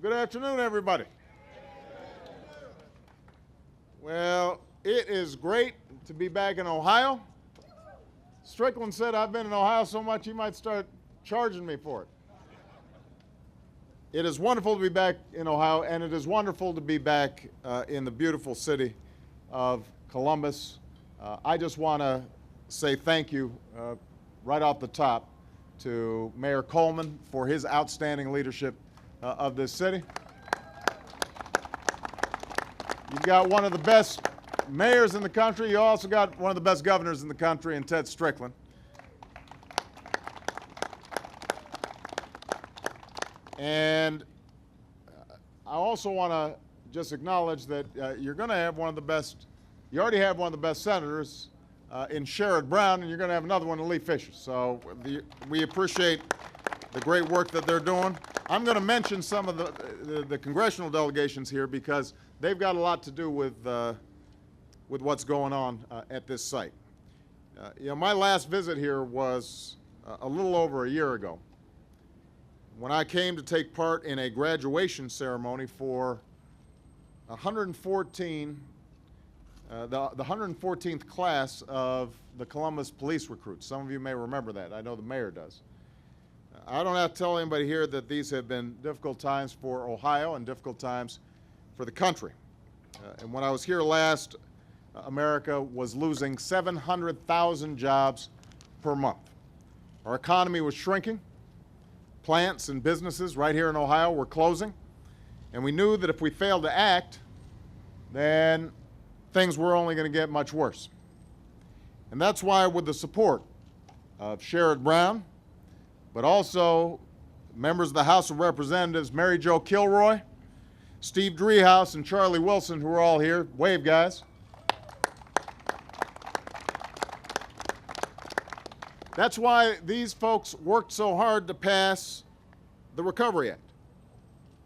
Good afternoon, everybody. Well, it is great to be back in Ohio. Strickland said I've been in Ohio so much he might start charging me for it. It is wonderful to be back in Ohio, and it is wonderful to be back in the beautiful city of Columbus. I just want to say thank you right off the top to Mayor Coleman for his outstanding leadership of this city. You've got one of the best mayors in the country. You also got one of the best governors in the country in Ted Strickland. And I also want to just acknowledge that you're going to have one of the best, you already have one of the best senators in Sherrod Brown, and you're going to have another one in Lee Fisher. So we appreciate the great work that they're doing. I'm going to mention some of the congressional delegations here because they've got a lot to do with what's going on at this site. My last visit here was a little over a year ago, when I came to take part in a graduation ceremony for 114, the 114th class of the Columbus police recruits. Some of you may remember that. I know the mayor does. I don't have to tell anybody here that these have been difficult times for Ohio and difficult times for the country. And when I was here last, America was losing 700,000 jobs per month. Our economy was shrinking. Plants and businesses right here in Ohio were closing, and we knew that if we failed to act, then things were only going to get much worse. And that's why, with the support of Sherrod Brown, but also members of the House of Representatives, Mary Jo Kilroy, Steve Driehaus, and Charlie Wilson, who are all here. Wave, guys. That's why these folks worked so hard to pass the Recovery Act,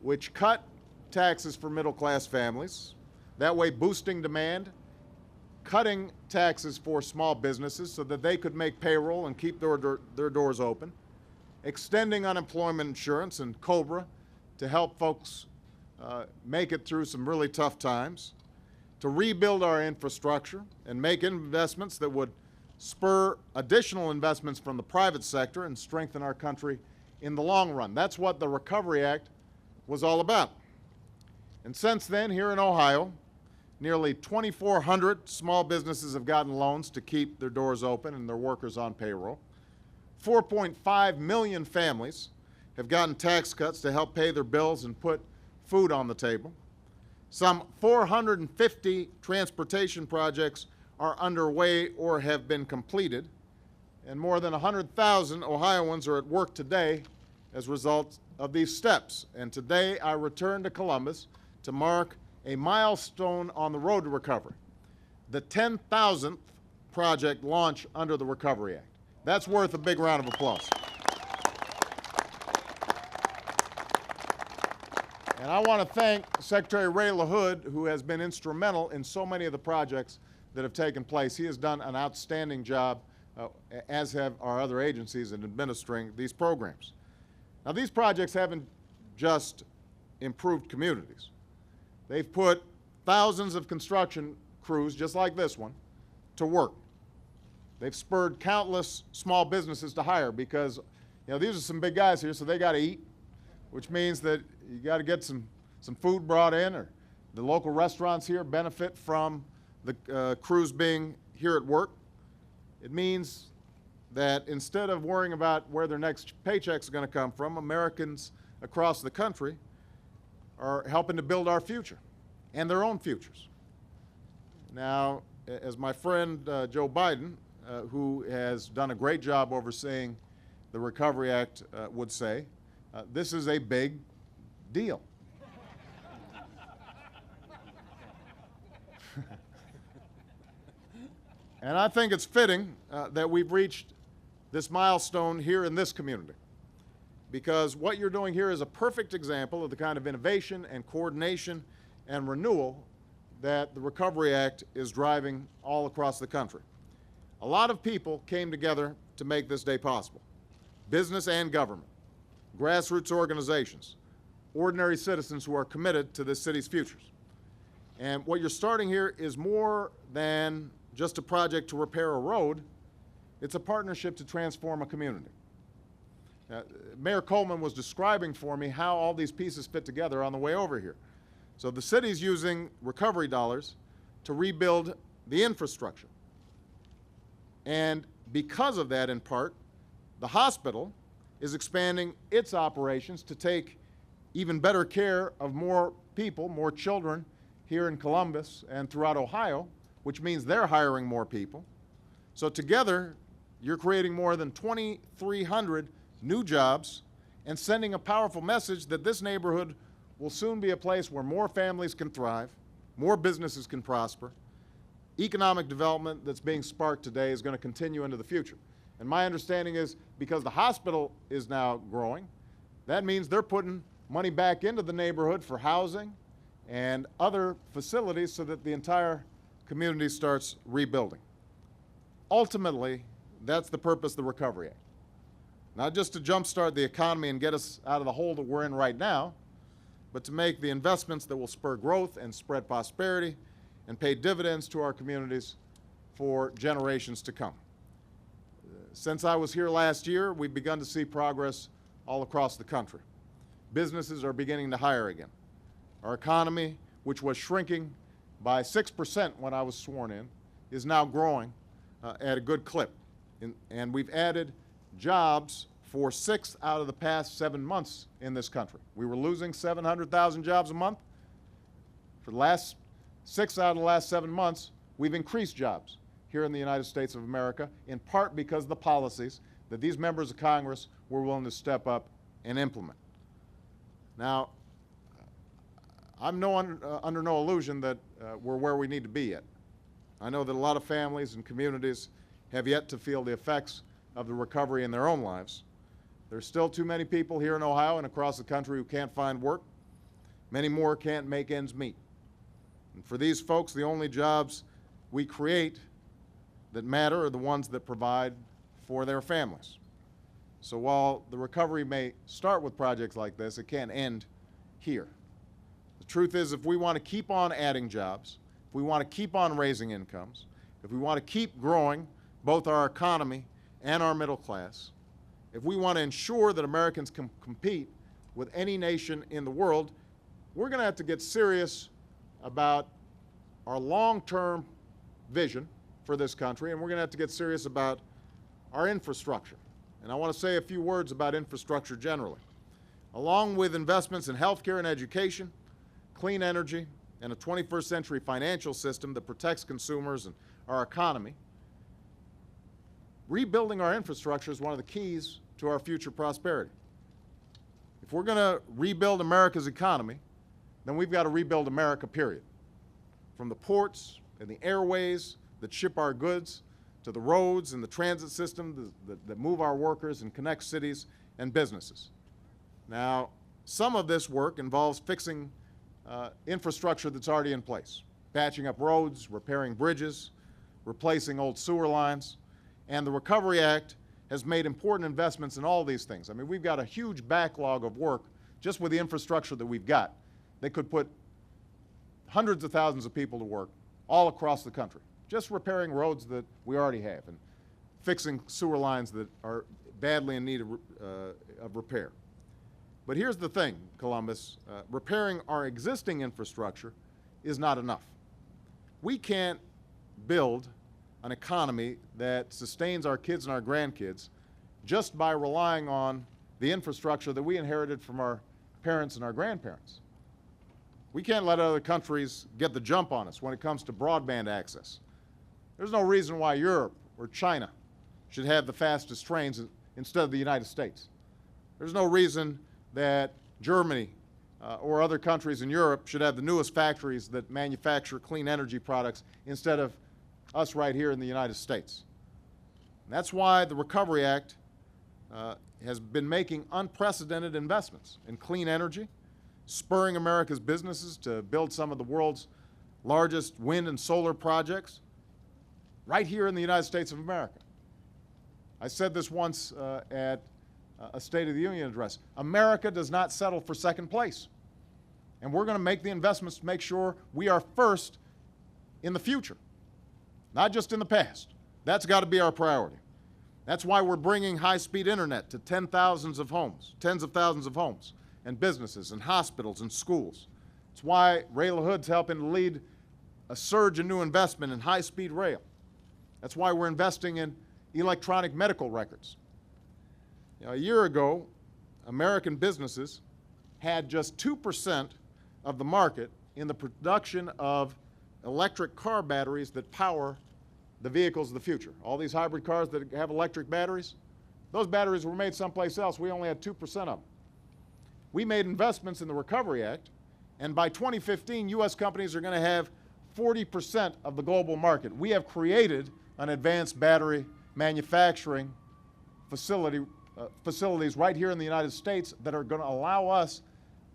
which cut taxes for middle-class families, that way boosting demand, cutting taxes for small businesses so that they could make payroll and keep their doors open, extending unemployment insurance and COBRA to help folks make it through some really tough times, to rebuild our infrastructure and make investments that would spur additional investments from the private sector and strengthen our country in the long run. That's what the Recovery Act was all about. And since then, here in Ohio, nearly 2,400 small businesses have gotten loans to keep their doors open and their workers on payroll. 4.5 million families have gotten tax cuts to help pay their bills and put food on the table. Some 450 transportation projects are underway or have been completed, and more than 100,000 Ohioans are at work today as a result of these steps. And today I return to Columbus to mark a milestone on the road to recovery, the 10,000th project launch under the Recovery Act. That's worth a big round of applause. And I want to thank Secretary Ray LaHood, who has been instrumental in so many of the projects that have taken place. He has done an outstanding job, as have our other agencies, in administering these programs. Now, these projects haven't just improved communities. They've put thousands of construction crews, just like this one, to work. They've spurred countless small businesses to hire because, these are some big guys here, so they got to eat, which means that you got to get some food brought in, or the local restaurants here benefit from the crews being here at work. It means that instead of worrying about where their next paycheck's going to come from, Americans across the country are helping to build our future and their own futures. Now, as my friend Joe Biden, who has done a great job overseeing the Recovery Act, would say, this is a big deal. And I think it's fitting that we've reached this milestone here in this community, because what you're doing here is a perfect example of the kind of innovation and coordination and renewal that the Recovery Act is driving all across the country. A lot of people came together to make this day possible. Business and government, grassroots organizations, ordinary citizens who are committed to this city's futures. And what you're starting here is more than just a project to repair a road. It's a partnership to transform a community. Mayor Coleman was describing for me how all these pieces fit together on the way over here. So the city's using recovery dollars to rebuild the infrastructure. And because of that, in part, the hospital is expanding its operations to take even better care of more people, more children here in Columbus and throughout Ohio, which means they're hiring more people. So together, you're creating more than 2,300 new jobs and sending a powerful message that this neighborhood will soon be a place where more families can thrive, more businesses can prosper. Economic development that's being sparked today is going to continue into the future. And my understanding is because the hospital is now growing, that means they're putting money back into the neighborhood for housing and other facilities so that the entire community starts rebuilding. Ultimately, that's the purpose of the Recovery Act. Not just to jumpstart the economy and get us out of the hole that we're in right now, but to make the investments that will spur growth and spread prosperity and pay dividends to our communities for generations to come. Since I was here last year, we've begun to see progress all across the country. Businesses are beginning to hire again. Our economy, which was shrinking by 6% when I was sworn in, is now growing at a good clip. And we've added jobs for 6 out of the past 7 months in this country. We were losing 700,000 jobs a month. For the last 6 out of the last 7 months, we've increased jobs here in the United States of America, in part because of the policies that these members of Congress were willing to step up and implement. Now, I'm under no illusion that we're where we need to be yet. I know that a lot of families and communities have yet to feel the effects of the recovery in their own lives. There's still too many people here in Ohio and across the country who can't find work. Many more can't make ends meet. And for these folks, the only jobs we create that matter are the ones that provide for their families. So while the recovery may start with projects like this, it can't end here. The truth is, if we want to keep on adding jobs, if we want to keep on raising incomes, if we want to keep growing both our economy and our middle class, if we want to ensure that Americans can compete with any nation in the world, we're going to have to get serious about our long-term vision for this country, and we're going to have to get serious about our infrastructure. And I want to say a few words about infrastructure generally. Along with investments in healthcare and education, clean energy, and a 21st century financial system that protects consumers and our economy, rebuilding our infrastructure is one of the keys to our future prosperity. If we're going to rebuild America's economy, then we've got to rebuild America, period. From the ports and the airways that ship our goods, to the roads and the transit system that move our workers and connect cities and businesses. Now, some of this work involves fixing infrastructure that's already in place, patching up roads, repairing bridges, replacing old sewer lines, and the Recovery Act has made important investments in all these things. I mean, we've got a huge backlog of work just with the infrastructure that we've got. They could put hundreds of thousands of people to work all across the country, just repairing roads that we already have and fixing sewer lines that are badly in need of repair. But here's the thing, Columbus, repairing our existing infrastructure is not enough. We can't build an economy that sustains our kids and our grandkids just by relying on the infrastructure that we inherited from our parents and our grandparents. We can't let other countries get the jump on us when it comes to broadband access. There's no reason why Europe or China should have the fastest trains instead of the United States. There's no reason that Germany or other countries in Europe should have the newest factories that manufacture clean energy products instead of us right here in the United States. And that's why the Recovery Act has been making unprecedented investments in clean energy, spurring America's businesses to build some of the world's largest wind and solar projects right here in the United States of America. I said this once at a State of the Union address. America does not settle for second place. And we're going to make the investments to make sure we are first in the future, not just in the past. That's got to be our priority. That's why we're bringing high-speed internet to tens of thousands of homes and businesses and hospitals and schools. It's why Ray LaHood's helping to lead a surge in new investment in high-speed rail. That's why we're investing in electronic medical records. You know, a year ago, American businesses had just 2% of the market in the production of electric car batteries that power the vehicles of the future. All these hybrid cars that have electric batteries, those batteries were made someplace else. We only had 2% of them. We made investments in the Recovery Act, and by 2015, U.S. companies are going to have 40% of the global market. We have created an advanced battery manufacturing facilities right here in the United States that are going to allow us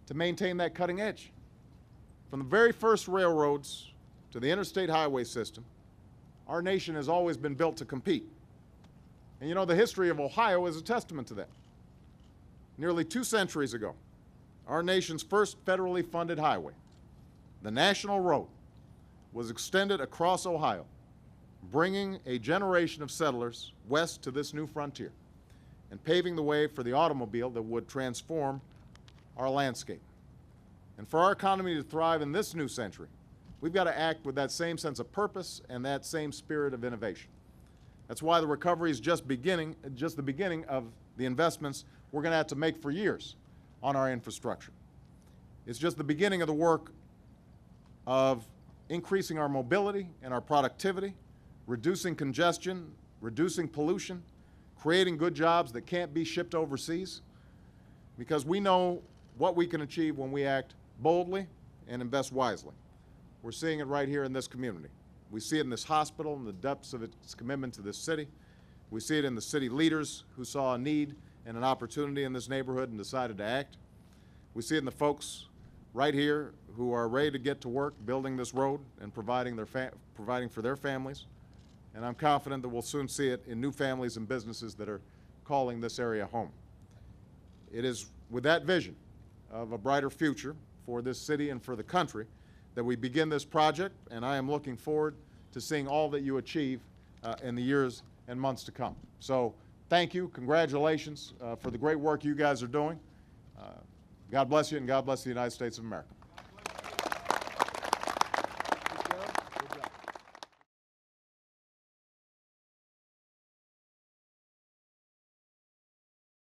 to maintain that cutting edge. From the very first railroads to the interstate highway system, our nation has always been built to compete. And you know, the history of Ohio is a testament to that. Nearly 2 centuries ago, our nation's first federally funded highway, the National Road, was extended across Ohio, bringing a generation of settlers west to this new frontier and paving the way for the automobile that would transform our landscape. And for our economy to thrive in this new century, we've got to act with that same sense of purpose and that same spirit of innovation. That's why the recovery is just the beginning of the investments we're going to have to make for years on our infrastructure. It's just the beginning of the work of increasing our mobility and our productivity, reducing congestion, reducing pollution, creating good jobs that can't be shipped overseas, because we know what we can achieve when we act boldly and invest wisely. We're seeing it right here in this community. We see it in this hospital in the depths of its commitment to this city. We see it in the city leaders who saw a need and an opportunity in this neighborhood and decided to act. We see it in the folks right here who are ready to get to work building this road and providing for their families. And I'm confident that we'll soon see it in new families and businesses that are calling this area home. It is with that vision of a brighter future for this city and for the country that we begin this project, and I am looking forward to seeing all that you achieve in the years and months to come. So thank you, congratulations for the great work you guys are doing. God bless you, and God bless the United States of America.